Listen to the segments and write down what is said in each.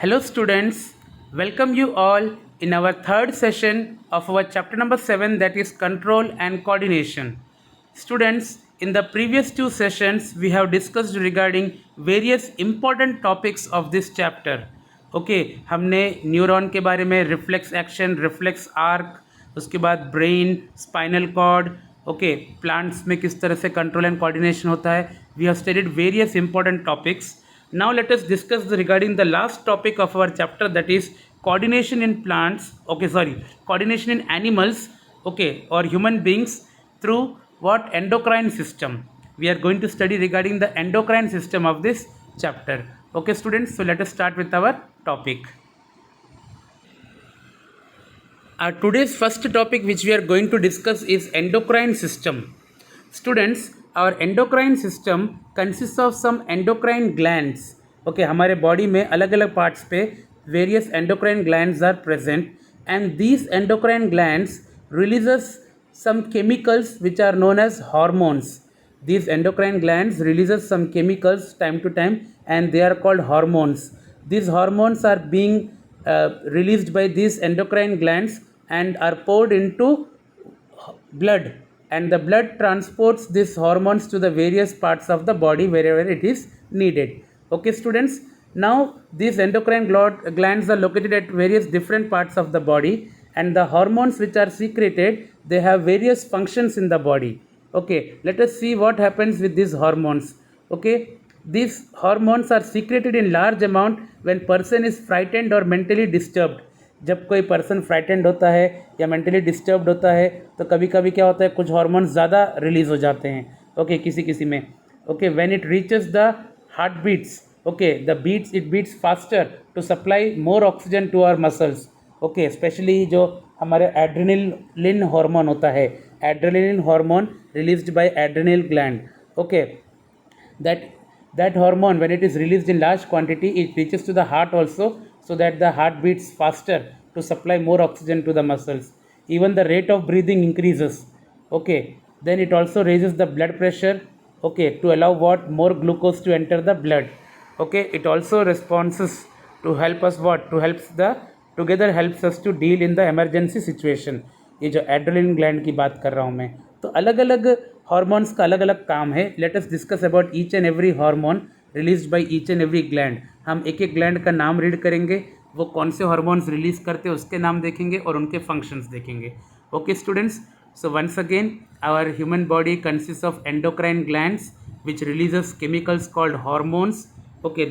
Hello students, welcome you all in our third session of our chapter number 7, that is control and coordination. Students, in the previous two sessions we have discussed regarding various important topics of this chapter. हमने neuron के बारे में, reflex action, reflex arc, उसके बाद brain, spinal cord, plants में किस तरह से कंट्रोल एंड कोऑर्डिनेशन होता है. We have studied various important topics. Now let us discuss regarding the last topic of our chapter, that is coordination in plants. Coordination in animals, or human beings through what? Endocrine system. We are going to study regarding the endocrine system of this chapter. Okay students, so let us start with our topic. Our today's first topic which we are going to discuss is endocrine system. Students, our endocrine system consists of some endocrine glands. हमारे body में अलग अलग parts पे various endocrine glands are present, and these endocrine glands releases some chemicals which are known as hormones. These endocrine glands releases some chemicals time to time, and they are called hormones. These hormones are being released by these endocrine glands and are poured into blood, and the blood transports these hormones to the various parts of the body wherever it is needed. Okay students, now these endocrine glands are located at various different parts of the body, and the hormones which are secreted, they have various functions in the body. Let us see what happens with these hormones. These hormones are secreted in large amount when person is frightened or mentally disturbed. जब कोई person frightened होता है या mentally disturbed होता है तो कभी कभी क्या होता है, कुछ हार्मोन्स ज़्यादा रिलीज़ हो जाते हैं. किसी में. When it reaches the heart beats, it beats faster to supply more oxygen to our muscles. Specially जो हमारे एड्रेनलिन हार्मोन होता है, adrenaline hormone released by adrenal gland. that hormone, when it is released in large quantity, it reaches to the heart also, so that the heart beats faster to supply more oxygen to the muscles. Even the rate of breathing increases. Then it also raises the blood pressure, to allow more glucose to enter the blood. It also responses to help us together helps us to deal in the emergency situation. ये जो adrenaline gland की बात कर रहा हूँ मैं, तो अलग अलग हार्मोन्स का अलग अलग काम है. Late us discuss about each and every hormone released by each and every gland. हम एक एक ग्लैंड का नाम रीड करेंगे, वो कौन से हार्मोन्स रिलीज़ करते हैं उसके नाम देखेंगे और उनके फंक्शंस देखेंगे. Students, so once again our human body consist of endocrine glands which releases chemicals called hormones.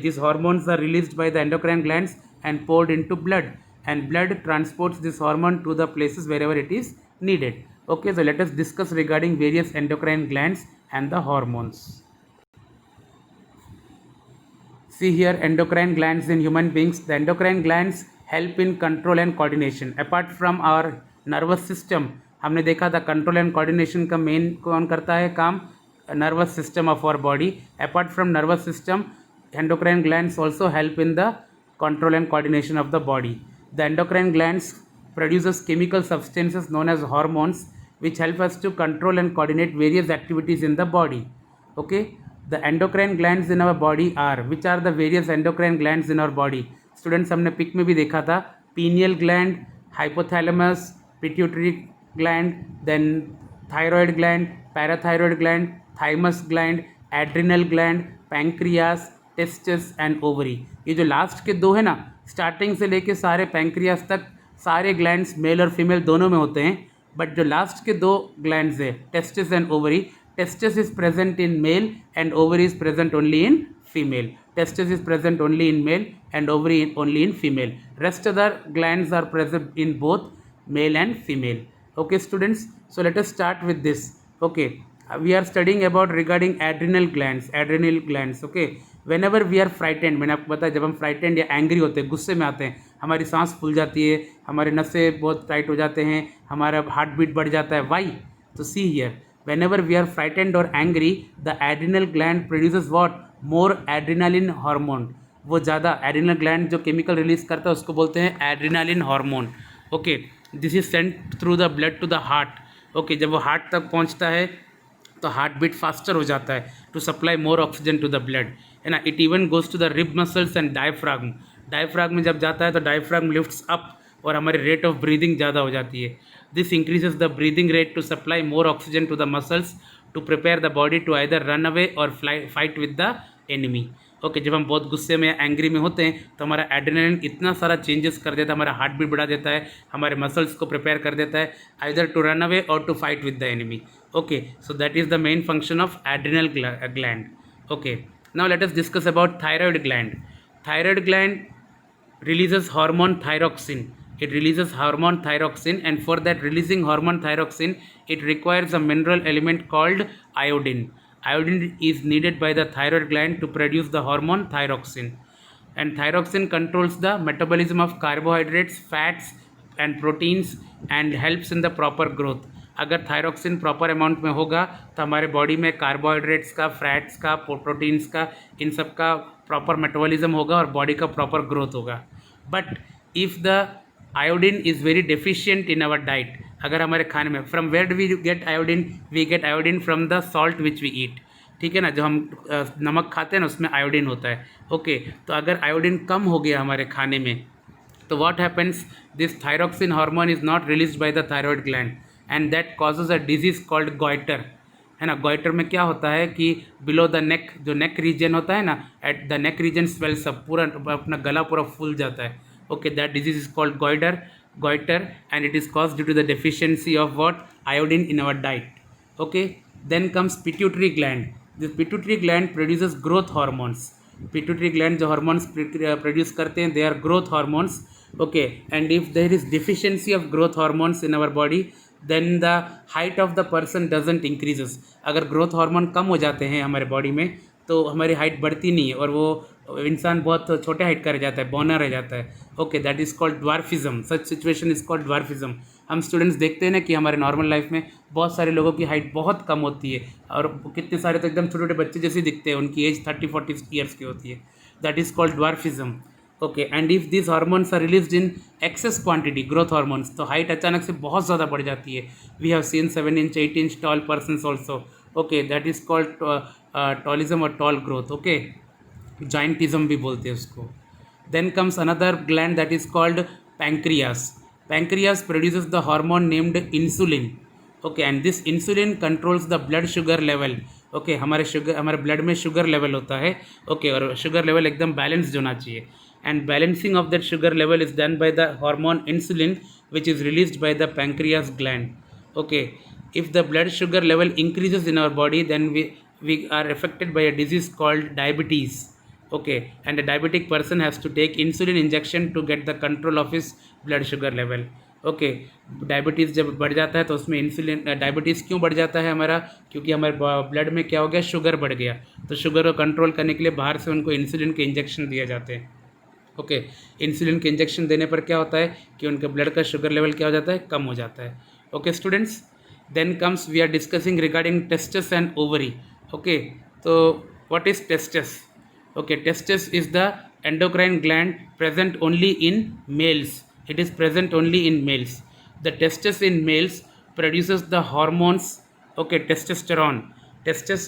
These hormones are released by the endocrine glands and poured into blood, and blood transports this hormone to the places wherever it is needed. So let us discuss regarding various endocrine glands and the hormones. See here, endocrine glands in human beings. The endocrine glands help in control and coordination. Apart from our nervous system, हमने देखा था control and coordination का main कौन करता है काम? nervous system of our body. Apart from nervous system, endocrine glands also help in the control and coordination of the body. The endocrine glands produces chemical substances known as hormones, which help us to control and coordinate various activities in the body. The endocrine glands in our body are, which are the various endocrine glands in our body? Students, हमने pick में भी देखा था, pineal gland, hypothalamus, pituitary gland, then thyroid gland, parathyroid gland, thymus gland, adrenal gland, pancreas, testes and ovary. ये जो last के दो है ना, स्टार्टिंग से लेके सारे पैंक्रियास तक सारे ग्लैंड्स मेल और फीमेल दोनों में होते हैं, बट जो लास्ट के दो ग्लैंड्स है, testis and ovary, testis is present in male and ovary is present only in female. Testis is present only in male and ovary only in female. Rest other glands are present in both male and female. Students, so let us start with this. We are studying about regarding adrenal glands. Whenever we are frightened, मैंने आपको बताया, जब हम frightened या angry होते हैं, गुस्से में आते हैं, हमारी सांस फूल जाती है, हमारे नसें बहुत टाइट हो जाते हैं, हमारा हार्ट बीट बढ़ जाता है. वाई? तो see here, whenever we are frightened or angry, the adrenal gland produces what? More adrenaline hormone. वो ज़्यादा एड्रिनल ग्लैंड जो केमिकल रिलीज करता है उसको बोलते हैं adrenaline hormone. This is sent through the blood to the heart. जब वो हार्ट तक पहुंचता है तो हार्ट बीट फास्टर हो जाता है to supply more oxygen to the blood, है ना. It even goes to the rib muscles and diaphragm. Diaphragm में जब जाता है तो डायफ्राम लिफ्ट्स अप और हमारी रेट ऑफ ब्रीदिंग ज़्यादा हो जाती है. This increases the breathing rate to supply more oxygen to the muscles to prepare the body to either run away और fight with the enemy. Okay, जब हम बहुत गुस्से में या एंग्री में होते हैं तो हमारा एड्रेनलिन इतना सारा चेंजेस कर देता है, हमारा हार्ट बीट बढ़ा देता है, हमारे मसल्स को प्रिपेयर कर देता है आइदर टू रन अवे और to fight with the enemy. Okay, so that is the main function of adrenal gland. Okay, now let us discuss about thyroid gland. Thyroid gland releases hormone thyroxine. It releases hormone thyroxine, and for that releasing hormone thyroxine, it requires a mineral element called iodine. Iodine is needed by the thyroid gland to produce the hormone thyroxine. And thyroxine controls the metabolism of carbohydrates, fats, and proteins and helps in the proper growth. अगर thyroxine proper amount में होगा तो हमारे body में carbohydrates का, fats का, proteins का, इन सब का प्रॉपर मेटाबॉलिज्म होगा और बॉडी का प्रॉपर ग्रोथ होगा. But if the iodine is very deficient in our diet, अगर हमारे खाने में, from where do we get iodine? We get iodine from the salt which we eat. ठीक है ना, जो हम नमक खाते हैं ना उसमें आयोडीन होता है. ओके, तो अगर आयोडीन कम हो गया हमारे खाने में तो what happens? This thyroxine hormone is not released by the thyroid gland and that causes a disease called goitre. है ना, गॉइटर में क्या होता है कि बिलो द नेक, जो नेक रीजन होता है ना, at the neck region swells up, पूरा अपना गला पूरा फूल जाता है. Okay, that disease is called goiter and it is cause due to the deficiency of what? Iodine in our diet. Okay, then comes pituitary gland. This pituitary gland produces growth hormones. Pituitary gland जो hormones produce करते हैं, they are growth hormones. Okay, and if there is deficiency of growth hormones in our body then the height of the person doesn't increases. अगर growth hormone कम हो जाते हैं हमारे body में तो हमारी हाइट बढ़ती नहीं है और वो इंसान बहुत छोटे हाइट का रह जाता है, बौना रह जाता है. Okay, that is called dwarfism. Such situation is called dwarfism. हम स्टूडेंट्स देखते हैं ना कि हमारे नॉर्मल लाइफ में बहुत सारे लोगों की हाइट बहुत कम होती है और कितने सारे तो एकदम छोटे छोटे बच्चे जैसे दिखते हैं, उनकी एज 30-40 ईयर्स की होती है. That is called dwarfism. Okay, and if this hormones are released in excess quantity, growth hormones, तो हाइट अचानक से बहुत ज़्यादा बढ़ जाती है. We have seen 7 inch 8 inch tall persons also. Okay, that is called tallism और टॉल ग्रोथ. ओके, जाइंटिज्म भी बोलते हैं उसको. Then comes another gland that is called pancreas. Pancreas produces the hormone named insulin. Okay, and this insulin controls the blood sugar level. Okay, हमारे blood में sugar level होता है. Okay, और sugar level एकदम बैलेंस्ड होना चाहिए. And balancing of that sugar level is done by the hormone insulin, which is released by the pancreas gland. Okay, if the blood sugar level increases in our body, then we are affected by a disease called diabetes. Okay, and a diabetic person has to take insulin injection to get the control of his blood sugar level. Okay, diabetes जब बढ़ जाता है तो उसमें insulin, diabetes क्यों बढ़ जाता है हमारा? क्योंकि हमारे ब्लड में क्या हो गया? शुगर बढ़ गया. तो शुगर को कंट्रोल करने के लिए बाहर से उनको इंसुलिन के इंजेक्शन दिए जाते हैं. ओके, इंसुलिन के इंजेक्शन देने पर क्या होता है कि उनके ब्लड का शुगर लेवल क्या हो जाता है? कम हो जाता है. Okay students, then comes we are discussing regarding testes and ovary. Okay, तो what is testes? Okay, testes is the endocrine gland present only in males. It is present only in males. The testes in males produces the hormones. Okay, testosterone. Testes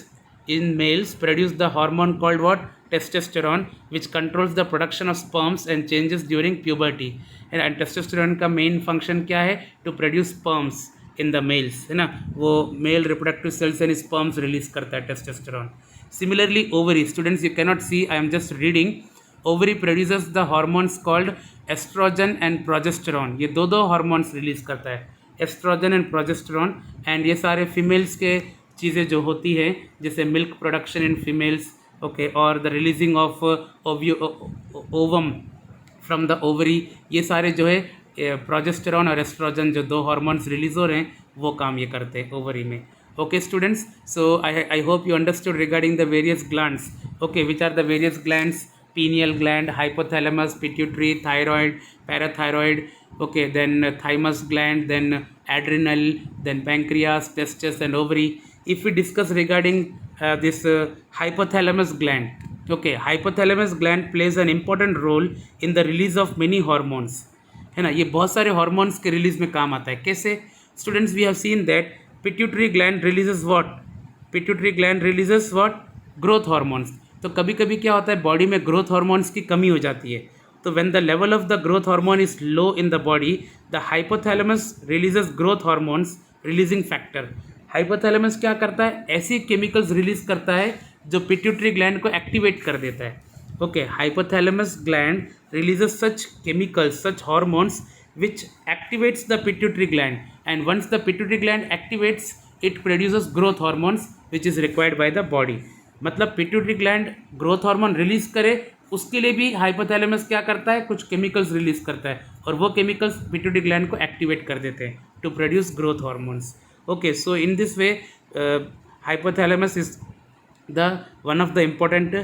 in males produce the hormone called what? Testosterone, which controls the production of sperms and changes during puberty. And testosterone का main function क्या है? To produce sperms in the males, है ना, वो male reproductive cells and sperms release करता है testosterone. Similarly, ovary. Students, you cannot see. I am just reading. Ovary produces the hormones called estrogen and progesterone. ये दो hormones release करता है, oestrogen and progesterone. And ये सारे females के चीज़ें जो होती हैं, जैसे milk production in females. Okay, और the releasing of ovum from the ovary, ये सारे जो है प्रोजेस्टेरॉन और एस्ट्रोजन जो दो हार्मोन्स रिलीज हो रहे हैं वो काम ये करते हैं ओवरी में. Okay students, so I hope you understood regarding the various glands. Okay, which are the various glands? Pineal gland, hypothalamus, pituitary, thyroid, parathyroid. Okay, then thymus gland, then adrenal, then pancreas, testes and ovary. If we discuss regarding this hypothalamus gland, okay, hypothalamus gland plays an important role in the release of many hormones. है ना, ये बहुत सारे hormones के release में काम आता है. कैसे? Students, we have seen that pituitary gland releases what? Pituitary gland releases what? Growth hormones. तो कभी कभी क्या होता है, बॉडी में ग्रोथ हार्मोन्स की कमी हो जाती है. तो when the level of the growth hormone is low in the body, the hypothalamus releases growth hormones releasing factor. Hypothalamus क्या करता है, ऐसी केमिकल्स रिलीज करता है जो पिट्यूटरी ग्लैंड को एक्टिवेट कर देता है. Okay, hypothalamus gland releases such chemicals, such hormones which activates the pituitary gland, and once the pituitary gland activates, it produces growth hormones which is required by the body. मतलब pituitary gland growth hormone release करे, उसके लिए भी hypothalamus क्या करता है, कुछ chemicals release करता है, और वो केमिकल्स पिट्यूटरी ग्लैंड को एक्टिवेट कर देते हैं to produce growth hormones. Okay, so in this way hypothalamus is the one of the important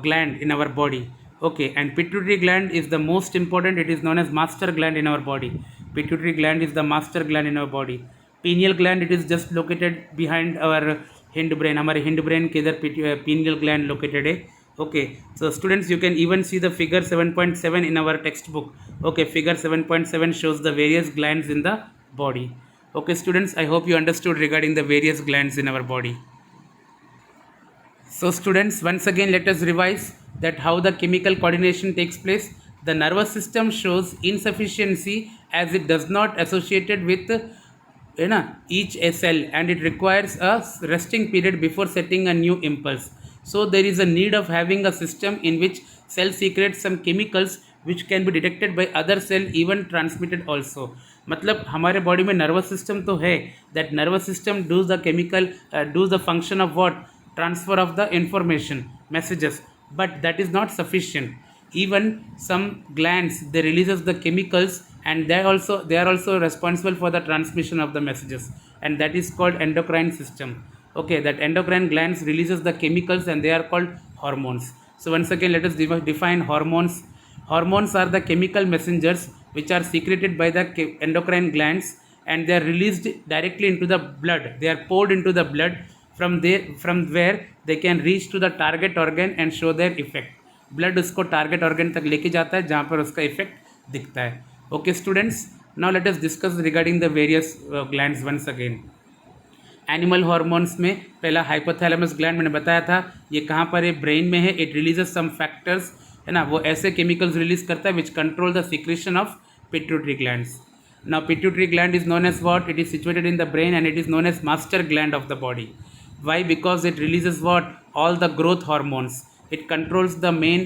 gland in our body. Okay, and pituitary gland is the most important. It is known as master gland in our body. Pituitary gland is the master gland in our body. Pineal gland, it is just located behind our hind brain. हमारे hind brain के इधर pineal gland located है. Okay, so students, you can even see the figure 7.7 in our textbook. Okay, figure 7.7 shows the various glands in the body. Okay students, I hope you understood regarding the various glands in our body. So students, once again let us revise that how the chemical coordination takes place. The nervous system shows insufficiency as it does not associated with each cell, and it requires a resting period before setting a new impulse. So there is a need of having a system in which cell secretes some chemicals which can be detected by other cell, even transmitted also. मतलब हमारे body में nervous system तो है, that nervous system does the chemical does the function of what, transfer of the information messages, but that is not sufficient. Even some glands, they releases the chemicals, and they are also responsible for the transmission of the messages, and that is called endocrine system. Okay, that endocrine glands releases the chemicals and they are called hormones. So once again let us define hormones. Hormones are the chemical messengers which are secreted by the endocrine glands, and they are released directly into the blood. They are poured into the blood from where they can reach to the target organ and show their effect. Blood उसको target organ तक लेके जाता है जहाँ पर उसका effect दिखता है. Okay students, now let us discuss regarding the various glands once again. Animal hormones में पहला हाइपोथैलेमस ग्लैंड मैंने बताया था, ये कहाँ पर है, ब्रेन में है. इट रिलीजेस सम फैक्टर्स, है ना, वो ऐसे केमिकल्स रिलीज करता है which control the secretion of pituitary glands. Now pituitary gland is known as what, it is situated in the brain and it is known as master gland of the body. Why? Because it releases what? All the growth hormones. It controls the main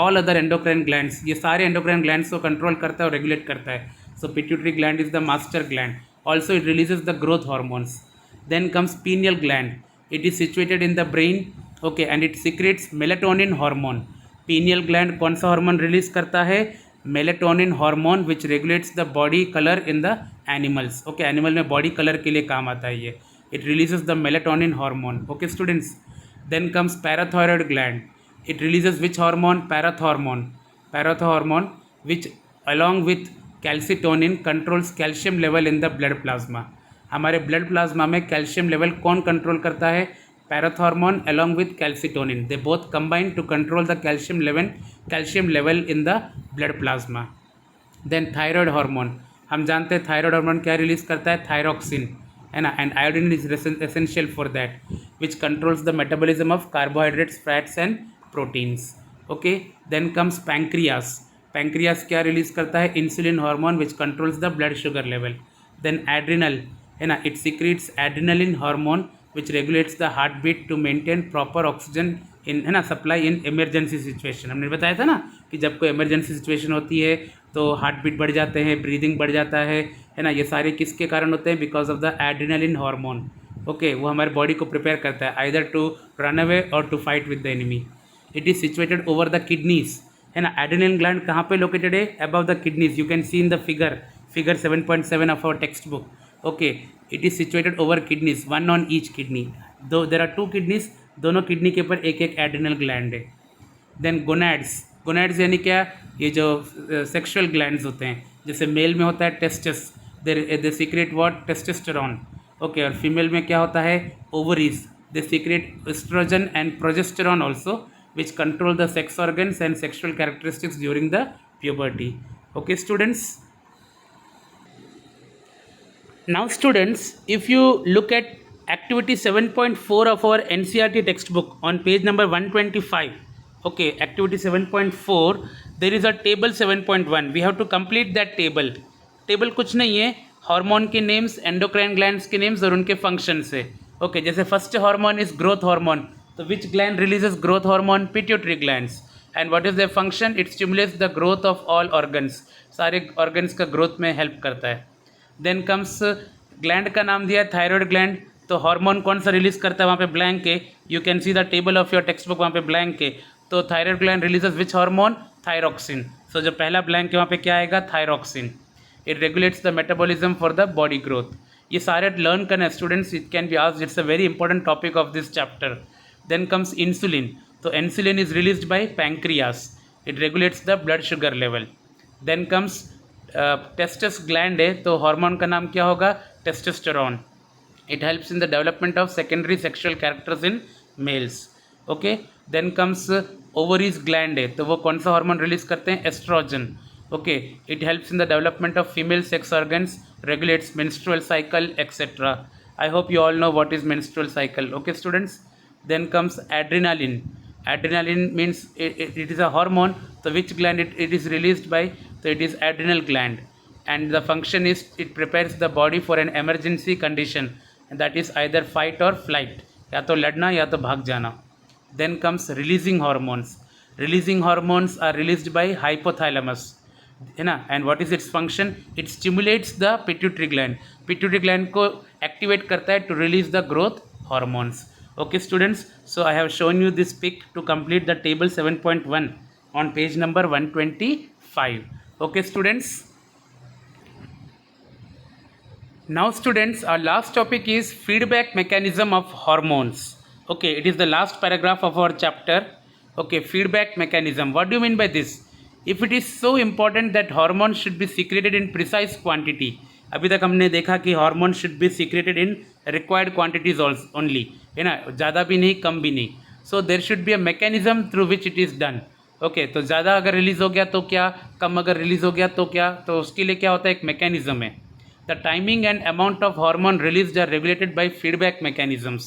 all other endocrine glands. ये सारे endocrine glands को control करता है और regulate करता है. So pituitary gland is the master gland. Also it releases the growth hormones. Then comes pineal gland. It is situated in the brain. Okay, and it secretes melatonin hormone. Pineal gland कौन सा hormone release करता है? Melatonin hormone, which regulates the body color in the animals. Okay, animal में body color के लिए काम आता है ये. It releases the melatonin hormone. Okay students, then comes parathyroid gland. It releases which hormone? Parathormone. Parathormone, which along with calcitonin controls calcium level in the blood plasma. हमारे blood plasma में calcium level कौन control करता है? Parathormone along with calcitonin. They both combine to control the calcium level in the blood plasma. Then thyroid hormone. हम जानते हैं thyroid hormone क्या release करता है? थायरोक्सिन, है ना, and iodine is essential for that, which controls the metabolism of carbohydrates, fats and proteins. Okay, then comes pancreas. Pancreas क्या release करता है? Insulin hormone which controls the blood sugar level. Then adrenal, है ना, it secretes adrenaline hormone which regulates the heart beat to maintain proper oxygen in, है ना, supply in emergency situation. हमने बताया था ना कि जब कोई इमरजेंसी सिचुएशन होती है तो हार्ट बीट बढ़ जाते हैं, ब्रीदिंग बढ़ जाता है ना, ये सारे किसके कारण होते हैं? Because of the adrenaline hormone. Okay, वो हमारे बॉडी को प्रिपेयर करता है आइदर टू रन अवे और to fight with the enemy. It is situated over the kidneys, है ना. एड्रिनलिन ग्लैंड कहाँ पे लोकेटेड है? Above the kidneys. You can see in the figure 7.7 of our textbook. Okay, it is situated over kidneys, one on each kidney. दो there are 2 kidneys, दोनों kidney के ऊपर एक एक एड्रिनल ग्लैंड है. Then gonads. गोनैड्स यानी क्या? ये जो सेक्सुअल ग्लैंड्स होते हैं, जैसे मेल में होता है testes, they secrete what? Testosterone. Okay, और फीमेल में क्या होता है? Ovaries, they secrete estrogen and progesterone also, which control the sex organs and sexual characteristics during the puberty. Okay students, now students, if you look at activity 7.4 of our NCERT textbook on page number 125, Okay, activity 7.4, there is a table 7.1. We have to complete that table. Table कुछ नहीं है, hormone के names, endocrine glands के names और उनके function से. Okay, जैसे first hormone is growth hormone, तो which gland releases growth hormone? Pituitary glands. And what is their function? It stimulates the growth of all organs, सारे organs का growth में help करता है. देन कम्स ग्लैंड का नाम दिया है थायराइड ग्लैंड, तो हार्मोन कौन सा रिलीज करता है? वहाँ पे ब्लैंक है. You can see the table of your textbook, वहाँ पे ब्लैंक है. तो thyroid gland releases which hormone? Thyroxine. So जो पहला ब्लैंक है वहाँ पे क्या आएगा? Thyroxine. It regulates the metabolism for the body growth. ये सारे लर्न करना students, it can be asked, it's a very important topic of this chapter. Then comes insulin. तो insulin is released by pancreas. It regulates the blood sugar level. Then comes testes gland है, तो hormone का नाम क्या होगा? Testosterone. It helps in the development of secondary sexual characters in males. Okay, then comes ovaries gland है, तो वो कौन सा हार्मोन रिलीज करते हैं? Oestrogen. Okay, it helps in the development of female sex organs, regulates menstrual cycle, etc. I hope you all know what is menstrual cycle. Okay students, then comes adrenaline. Adrenaline means it is a hormone, so which gland it is released by? So it is adrenal gland, and the function is it prepares the body for an emergency condition, and that is either fight or flight, या तो लड़ना या तो भाग जाना. Then comes releasing hormones. Releasing hormones are released by hypothalamus, है ना. And what is its function? It stimulates the pituitary gland. Pituitary gland को activate करता है to release the growth hormones. Okay students, so I have shown you this pic to complete the table 7.1 on page number 125. Okay students. Now students, our last topic is feedback mechanism of hormones. Okay, it is the last paragraph of our chapter. Okay, feedback mechanism. What do you mean by this? If it is so important that hormones should be secreted in precise quantity, अभी तक हमने देखा कि hormone should be secreted in required quantities only, है ना, ज़्यादा भी नहीं कम भी नहीं. So there should be a mechanism through which it is done. Okay, तो ज़्यादा अगर रिलीज़ हो गया तो क्या, कम अगर रिलीज़ हो गया तो क्या, तो उसके लिए क्या होता है? एक मैकेनिज्म है. The timing and amount of hormone released are regulated by feedback mechanisms.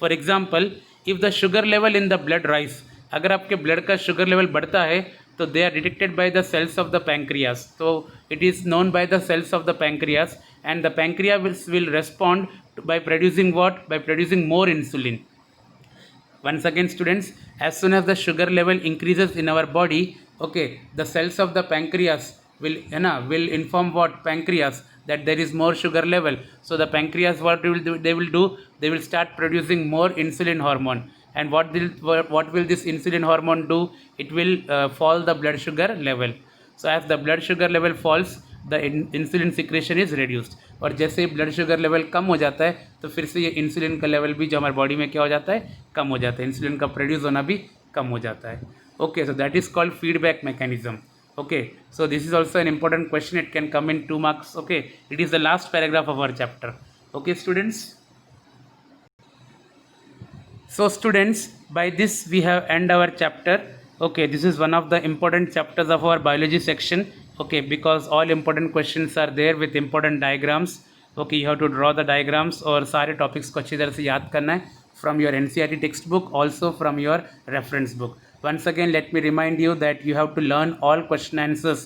For example, if the sugar level in the blood rise, अगर आपके ब्लड का शुगर लेवल बढ़ता है तो they are detected by the cells of the pancreas. So it is known by the cells of the pancreas, and the pancreas will respond by producing what? By producing more insulin. Once again students, as soon as the sugar level increases in our body, okay, the cells of the pancreas will inform what? Pancreas, that there is more sugar level. So the pancreas, what they will do, they will start producing more insulin hormone. And what will this insulin hormone do? It will fall the blood sugar level. So as the blood sugar level falls, the insulin secretion is reduced. और जैसे ही blood sugar level कम हो जाता है तो फिर से ये insulin का लेवल भी जो हमारे बॉडी में क्या हो जाता है? कम हो जाता है. इंसुलिन का प्रोड्यूस होना भी कम हो जाता है. Okay, so that is called feedback mechanism. Okay, so this is also an important question. It can come in 2 marks. Okay, it is the last paragraph of our chapter. Okay students, so students, by this we have end our chapter. Okay, this is one of the important chapters of our biology section. Okay, because all important questions are there with important diagrams. Okay, you have to draw the diagrams और सारे topics को अच्छी तरह से याद करना है from your NCERT textbook, also from your reference book. Once again, let me remind you that you have to learn all question answers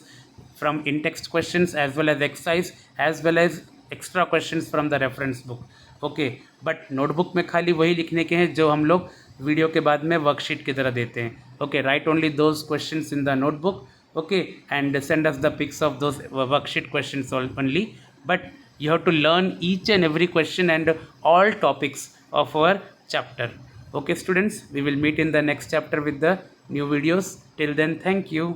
from in-text questions as well as exercise as well as extra questions from the reference book. Okay, but notebook में खाली वही लिखने के हैं जो हम लोग video के बाद में वर्कशीट की तरह देते हैं. Okay, write only those questions in the notebook. Okay, and send us the pics of those worksheet questions only. But you have to learn each and every question and all topics of our chapter. Okay students, we will meet in the next chapter with the new videos. Till then, thank you.